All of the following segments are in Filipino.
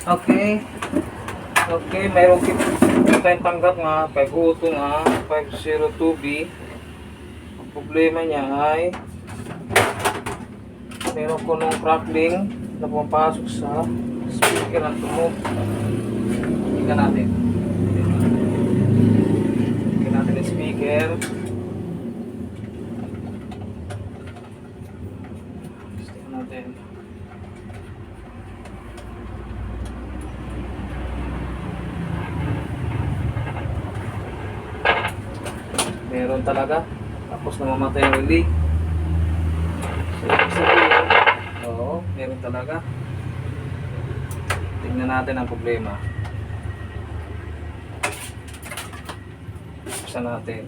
Okay. Okay, mayroong tayong tanggap nga 502 nga 502B. Ang problema niya ay meron ko nung crackling na pumapasok sa speaker ng tunog. Tingnan natin. Tingnan natin yung speaker. Tingnan natin. Meron talaga. Tapos namamatay yung relay. So, ibig sabihin, oo, meron talaga. Tingnan natin ang problema. Buksan natin.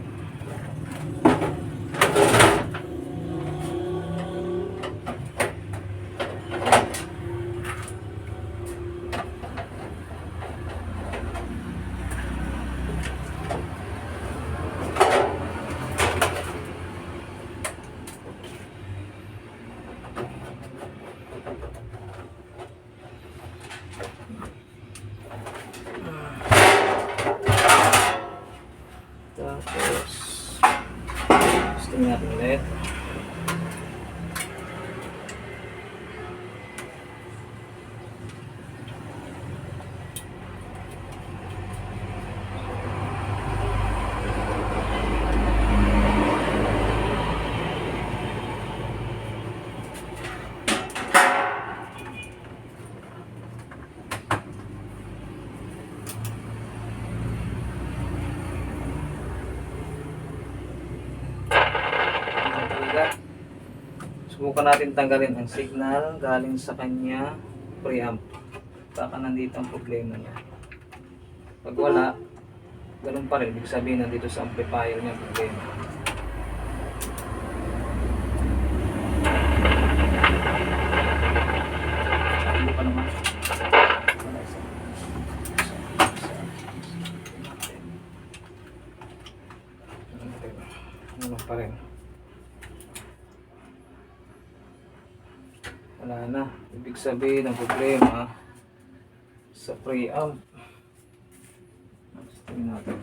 Tapos tingnan natin ulit. Subukan natin tanggalin ang signal galing sa kanya preamp. Baka nandito ang problema niya. Pag wala, ganun pa rin. Ibig sabihin nandito sa amplifier niya ang problema. Sabi pa naman. Ano pa rin. Wala na. Ibig sabihin ang problema sa preamp. Tingnan natin.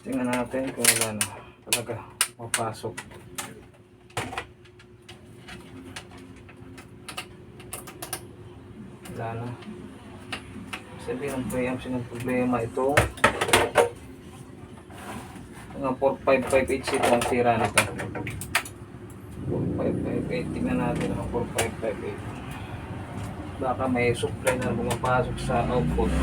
Tingnan natin kung wala na talaga mapasok. Wala na. Sabihin ang preamp ng problema itong mga 4558 ito ang sira nito. 4558, tingnan natin ang 4558. Baka may supply na bumapasok sa output.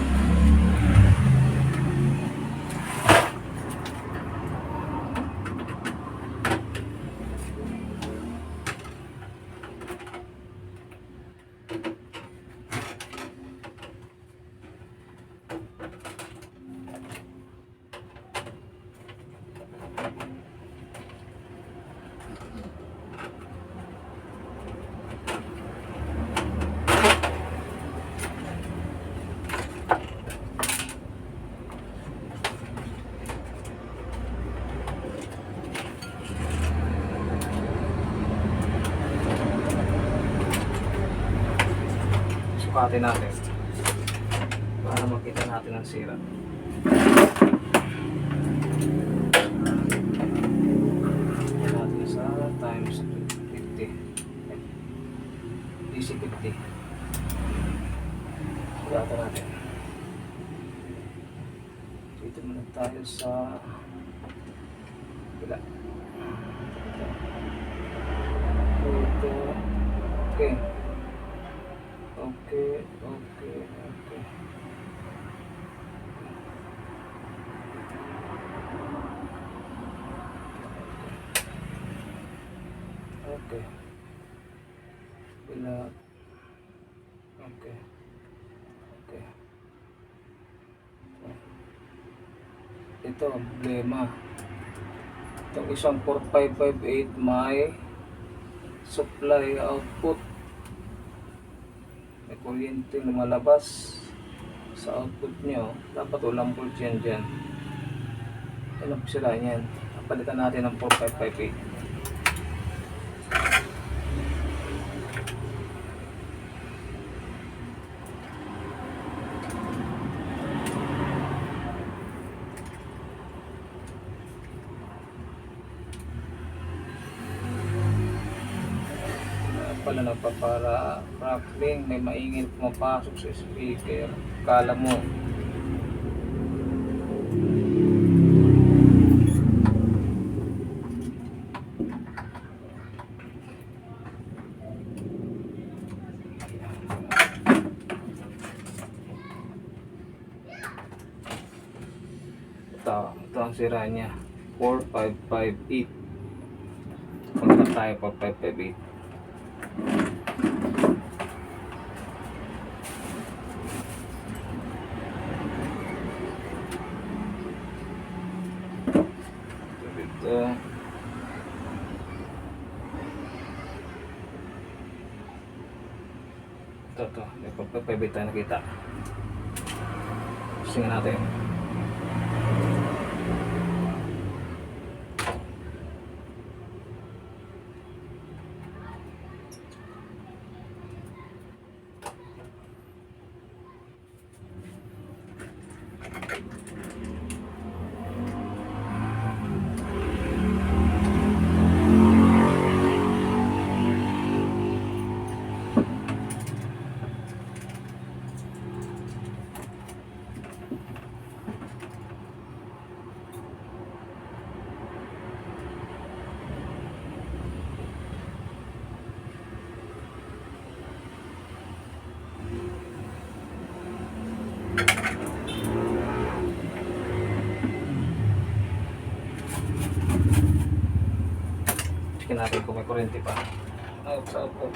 Sukatin natin para makita natin ang sira. Natin sa times 50 DC 50. Sukatan natin. Dito muna tayo sa bila. Ito. Okay. Okay. Okay. Bila. Okay. Ito ang problema. Itong isang 4558 may supply output. May kuryente lumalabas sa output nyo. Dapat walang volt yan dyan. Yan ang sila yan. Palitan natin ng 4558. Pala nagpapara crackling, may maingay pumapasok sa speaker. Kala mo ito ang sira niya. 4558. Punta tayo 4558. Ito. Ito. May 4558 tayo nakita. Tingnan natin. Tingnan natin kung may kuryente pa. Sa upo.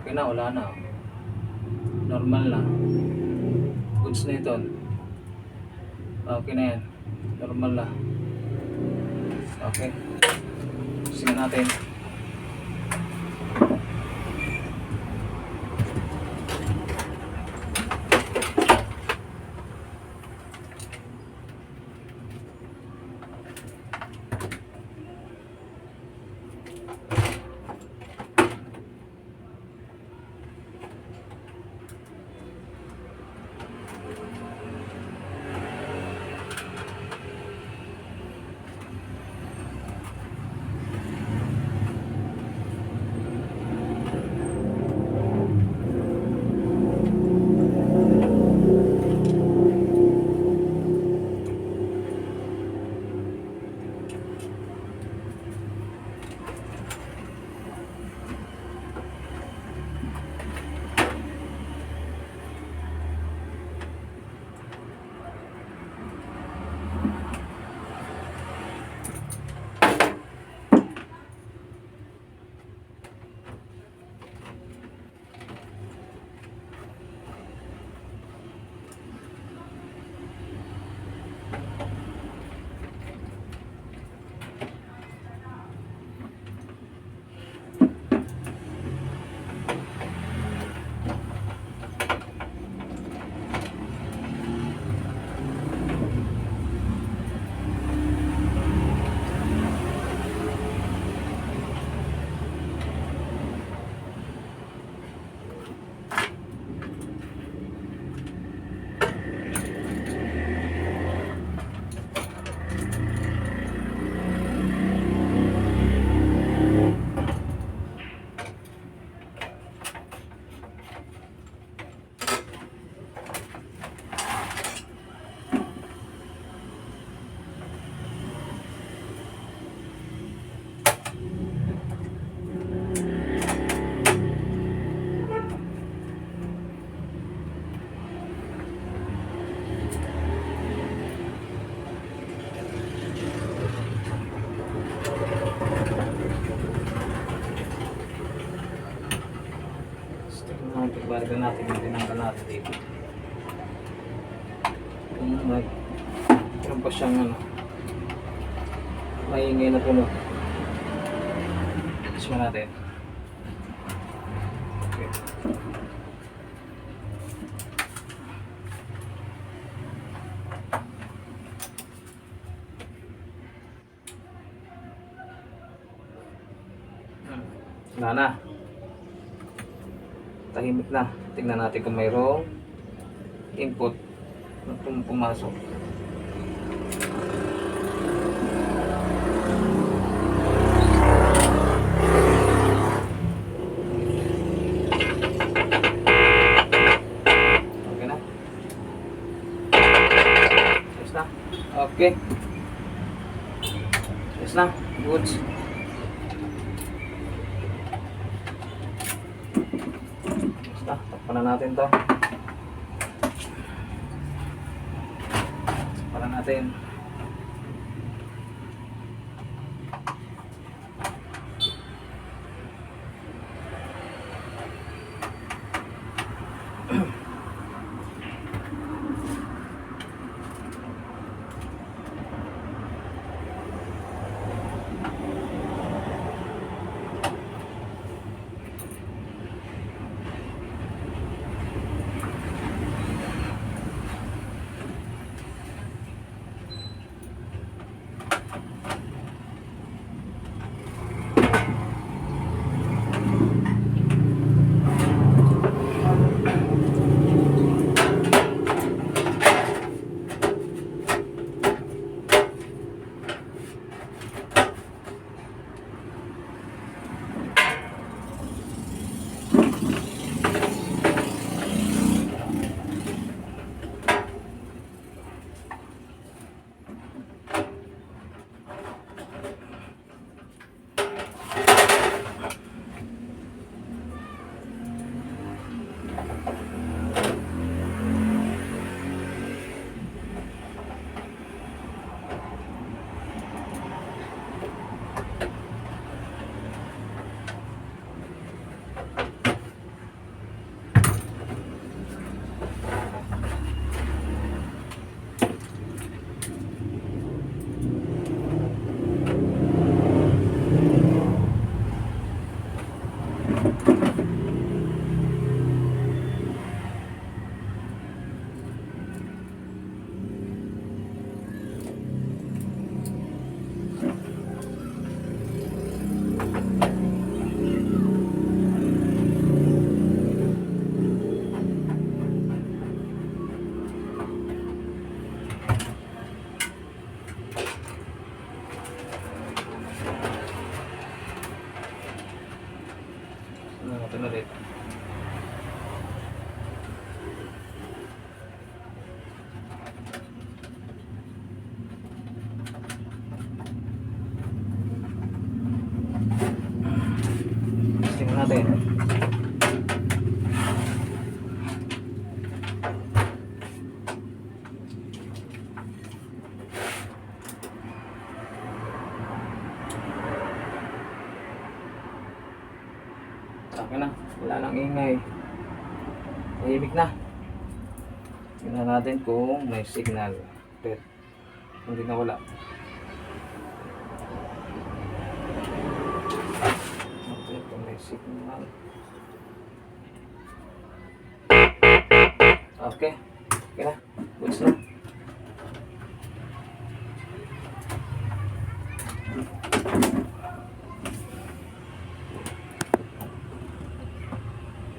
Okay na, wala na. Normal na. Goods na ito. Okay na yan. Normal na. Okay. Tingnan natin. balik na natin yung tinanggal natin dito. Meron pa siyang ano, maingay na puno. Isma natin. Okay. Wala na. Tahimik na. Tingnan natin kung mayroong input na pumasok. Okay na. Yes na. Okay. Yes na. Goods. Takpan na natin to. Takpan na natin. Natin ulit. Tingnan natin. Okay na, wala nang ingay. Tahimik na. Tingnan natin kung may signal. Red. Hindi na wala. Okay, kung may signal. Okay. Okay na. Goods na.